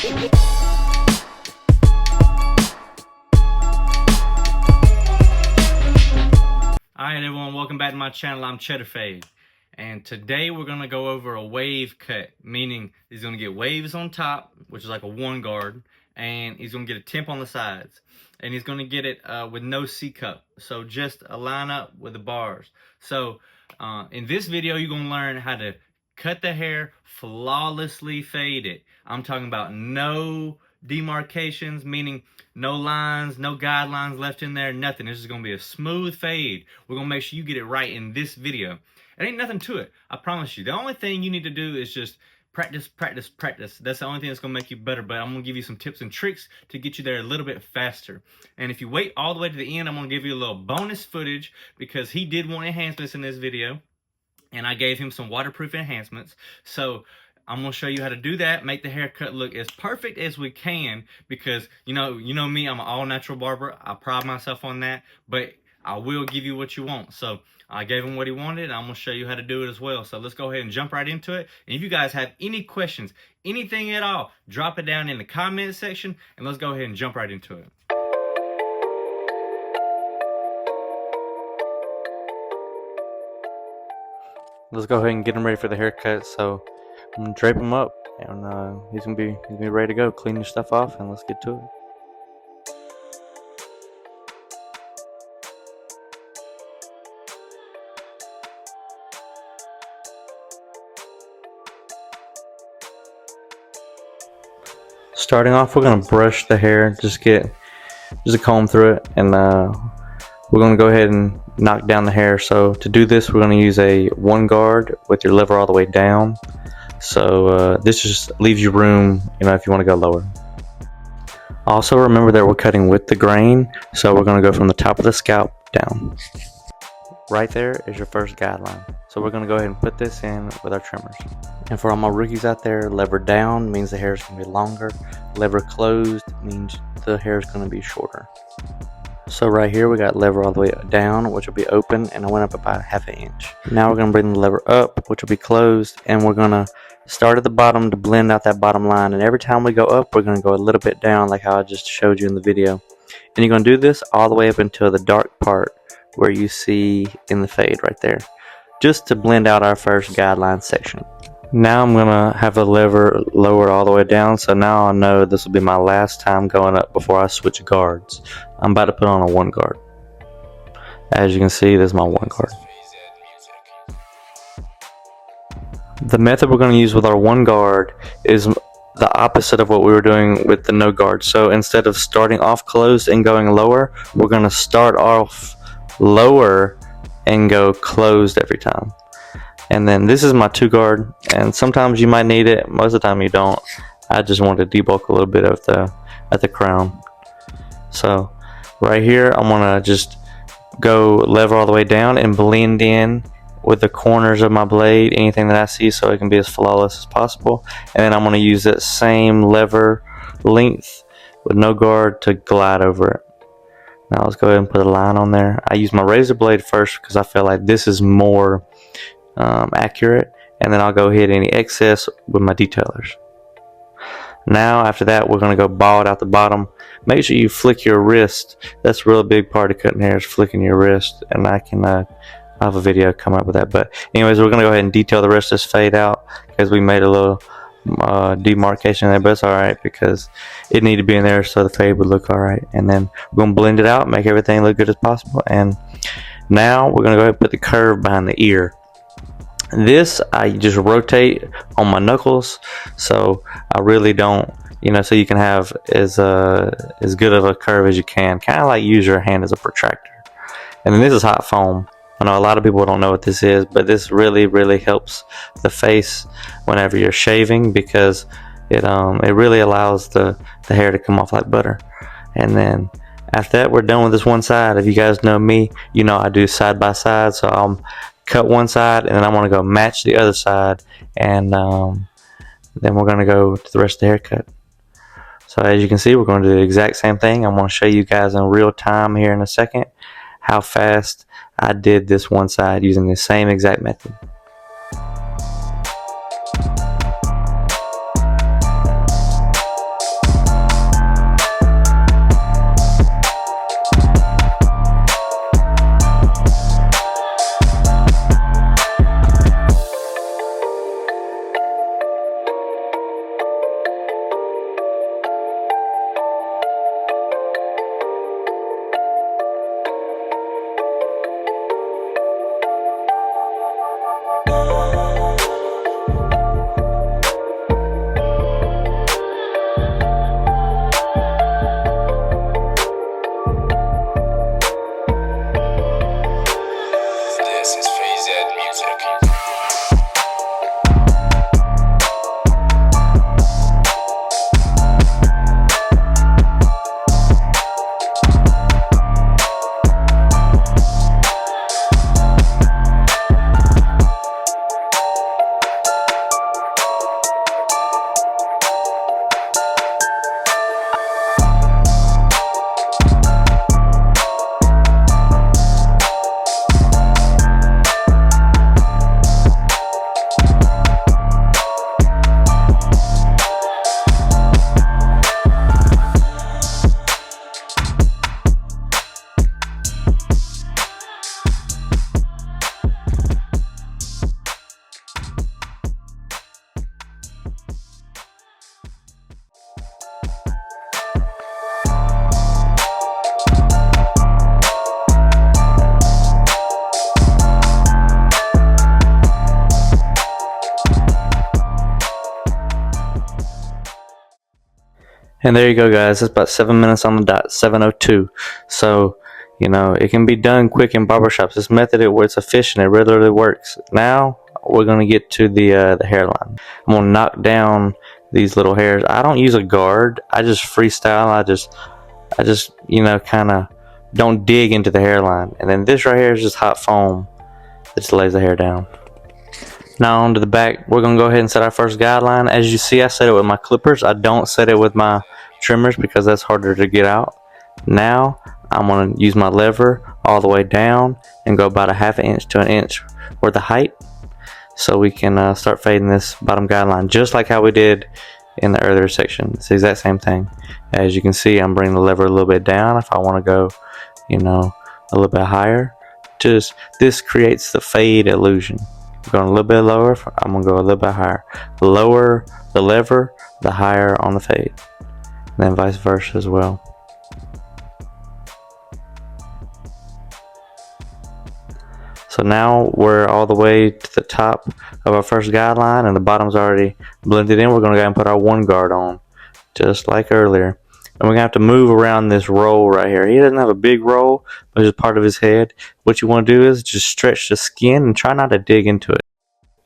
Alright everyone, welcome back to my channel. I'm Cheddar Fade. And today we're going to go over a wave cut, meaning he's going to get waves on top, which is like a one guard, and he's going to get a temp on the sides. And he's going to get it with no C-cup, so just a line up with the bars. So in this video, you're going to learn how to cut the hair, flawlessly fade it. I'm talking about no demarcations, meaning no lines, no guidelines left in there, nothing. This is going to be a smooth fade. We're going to make sure you get it right in this video. It ain't nothing to it, I promise you. The only thing you need to do is just practice, practice, practice. That's the only thing that's going to make you better, but I'm going to give you some tips and tricks to get you there a little bit faster. And if you wait all the way to the end, I'm going to give you a little bonus footage because he did want enhancements in this video, and I gave him some waterproof enhancements. So I'm going to show you how to do that, make the haircut look as perfect as we can, because you know me, I'm an all-natural barber. I pride myself on that, but I will give you what you want. So I gave him what he wanted. I'm going to show you how to do it as well. So let's go ahead and jump right into it. And if you guys have any questions, anything at all, drop it down in the comment section, and let's go ahead and jump right into it. Let's go ahead and get him ready for the haircut. So I'm gonna drape him up, and he's gonna be ready to go. Clean your stuff off, and let's get to it. Starting off, we're gonna brush the hair, just a comb through it, and we're gonna go ahead and knock down the hair. So to do this, we're gonna use a one guard with your lever all the way down. So this just leaves you room, if you want to go lower. Also, remember that we're cutting with the grain, so we're gonna go from the top of the scalp down. Right there is your first guideline. So we're gonna go ahead and put this in with our trimmers. And for all my rookies out there, lever down means the hair is gonna be longer. Lever closed means the hair is gonna be shorter. So right here we got lever all the way down, which will be open, and I went up about ½ an inch. Now we're gonna bring the lever up, which will be closed, and we're gonna start at the bottom to blend out that bottom line. And every time we go up, we're gonna go a little bit down, like how I just showed you in the video. And you're gonna do this all the way up until the dark part where you see in the fade right there, just to blend out our first guideline section. Now I'm gonna have the lever lowered all the way down, so now I know this will be my last time going up before I switch guards. I'm about to put on a one guard. As you can see, this is my one guard. The method we're going to use with our one guard is the opposite of what we were doing with the no guard. So instead of starting off closed and going lower, we're going to start off lower and go closed every time. And then this is my two guard, and sometimes you might need it, most of the time you don't. I just want to debulk a little bit of at the crown. So right here I'm gonna just go lever all the way down and blend in with the corners of my blade, anything that I see, so it can be as flawless as possible. And then I'm gonna use that same lever length with no guard to glide over it. Now let's go ahead and put a line on there. I use my razor blade first because I feel like this is more accurate, and then I'll go hit any excess with my detailers. Now after that, we're going to go bald out the bottom. Make sure you flick your wrist. That's a real big part of cutting hair, is flicking your wrist, and I have a video coming up with that. But anyways, we're going to go ahead and detail the rest of this fade out because we made a little demarcation there, but it's alright because it needed to be in there so the fade would look alright. And then we're going to blend it out, make everything look good as possible. And now we're going to go ahead and put the curve behind the ear. This I just rotate on my knuckles, so I really don't, so you can have as good of a curve as you can. Kind of like use your hand as a protractor. And then this is hot foam. I know a lot of people don't know what this is, but this really helps the face whenever you're shaving, because it really allows the hair to come off like butter. And then after that, we're done with this one side. If you guys know me, I do side by side, so I'll cut one side and then I want to go match the other side, and then we're going to go to the rest of the haircut. So as you can see, we're going to do the exact same thing. I'm going to show you guys in real time here in a second how fast I did this one side using the same exact method. And there you go, guys. It's about 7 minutes on the dot, 7:02. So, you know, it can be done quick in barbershops. This method, it's efficient. It really works. Now we're gonna get to the hairline. I'm gonna knock down these little hairs. I don't use a guard. I just freestyle. I just you know, kind of don't dig into the hairline. And then this right here is just hot foam that just lays the hair down. Now onto the back, we're going to go ahead and set our first guideline. As you see, I set it with my clippers. I don't set it with my trimmers because that's harder to get out. Now I'm going to use my lever all the way down and go about a ½ inch to 1 inch worth of height, so we can start fading this bottom guideline just like how we did in the earlier section. It's the exact same thing. As you can see, I'm bringing the lever a little bit down if I want to go, you know, a little bit higher. Just this creates the fade illusion. Going a little bit lower, I'm going to go a little bit higher. The lower the lever, the higher on the fade. And then vice versa as well. So now we're all the way to the top of our first guideline and the bottom's already blended in. We're going to go ahead and put our one guard on, just like earlier. And we're going to have to move around this roll right here. He doesn't have a big roll, but it's part of his head. What you want to do is just stretch the skin and try not to dig into it.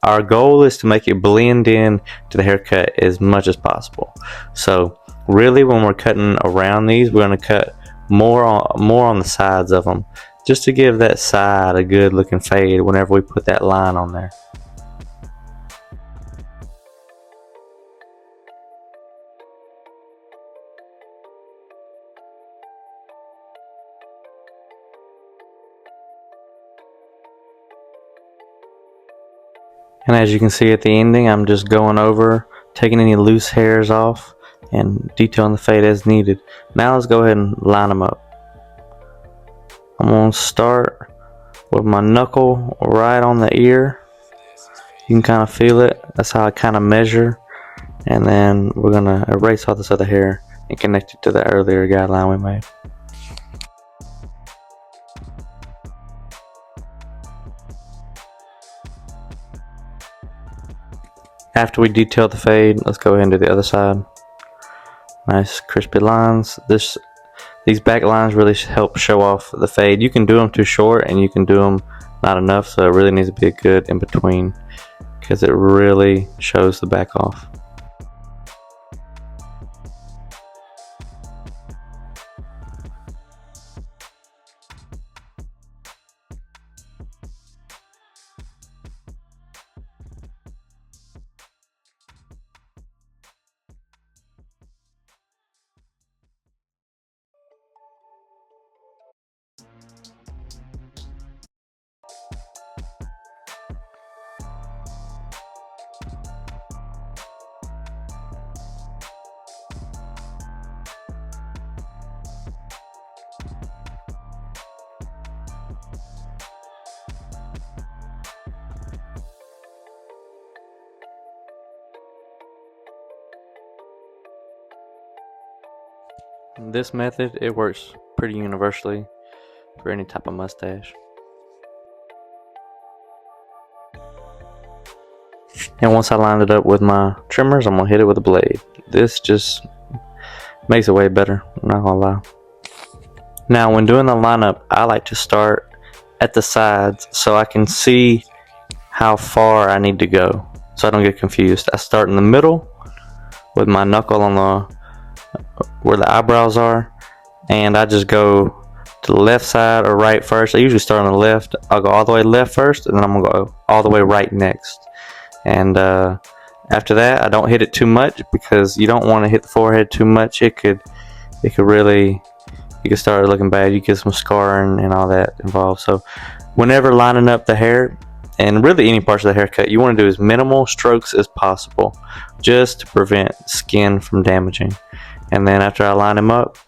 Our goal is to make it blend in to the haircut as much as possible. So really, when we're cutting around these, we're going to cut more on the sides of them, just to give that side a good looking fade whenever we put that line on there. And as you can see at the ending, I'm just going over, taking any loose hairs off and detailing the fade as needed. Now let's go ahead and line them up. I'm going to start with my knuckle right on the ear. You can kind of feel it. That's how I kind of measure. And then we're going to erase all this other hair and connect it to the earlier guideline we made. After we detail the fade, let's go ahead and do the other side. Nice crispy lines. These back lines really help show off the fade. You can do them too short and you can do them not enough, so it really needs to be a good in between because it really shows the back off. This method, it works pretty universally for any type of mustache. And once I lined it up with my trimmers, I'm going to hit it with a blade. This just makes it way better, I'm not going to lie. Now when doing the lineup, I like to start at the sides so I can see how far I need to go so I don't get confused. I start in the middle with my knuckle on the where the eyebrows are, and I just go to the left side or right first. I usually start on the left. I'll go all the way left first, and then I'm gonna go all the way right next. And after that, I don't hit it too much because you don't want to hit the forehead too much. It could really, you could start looking bad. You get some scarring and all that involved. So whenever lining up the hair, and really any parts of the haircut, you want to do as minimal strokes as possible, just to prevent skin from damaging. And then after I line them up,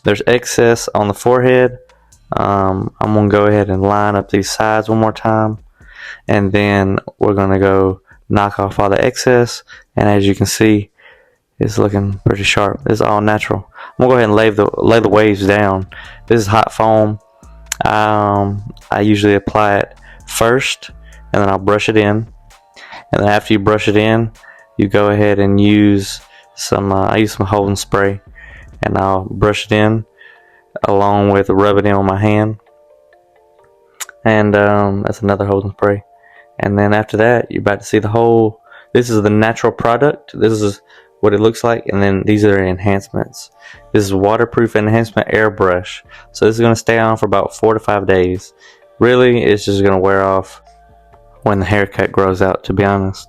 there's excess on the forehead. I'm going to go ahead and line up these sides one more time. And then we're going to go knock off all the excess. And as you can see, it's looking pretty sharp. It's all natural. I'm going to go ahead and lay the waves down. This is hot foam. I usually apply it first, and then I'll brush it in. And then after you brush it in, you go ahead and use I use some holding spray, and I'll brush it in along with rub it in on my hand, and that's another holding spray. And then after that, you're about to see the whole. This is the natural product. This is what it looks like, and then these are enhancements. This is waterproof enhancement airbrush. So this is going to stay on for about 4 to 5 days. Really, it's just going to wear off when the haircut grows out, to be honest.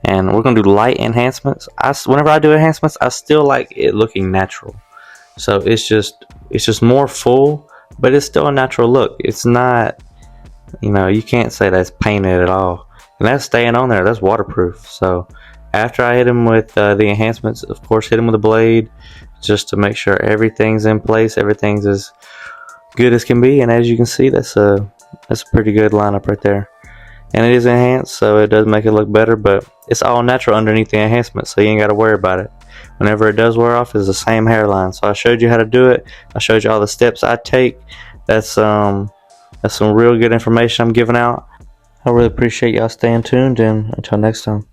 And we're going to do light enhancements. Whenever I do enhancements, I still like it looking natural. So it's just more full, but it's still a natural look. It's not, you can't say that's painted at all. And that's staying on there. That's waterproof. So after I hit him with the enhancements, of course, hit him with a blade just to make sure everything's in place. Everything's as good as can be. And as you can see, that's a pretty good lineup right there. And it is enhanced, so it does make it look better, but it's all natural underneath the enhancement, so you ain't got to worry about it. Whenever it does wear off, it's the same hairline. So I showed you how to do it. I showed you all the steps I take. That's some real good information I'm giving out. I really appreciate y'all staying tuned, and until next time.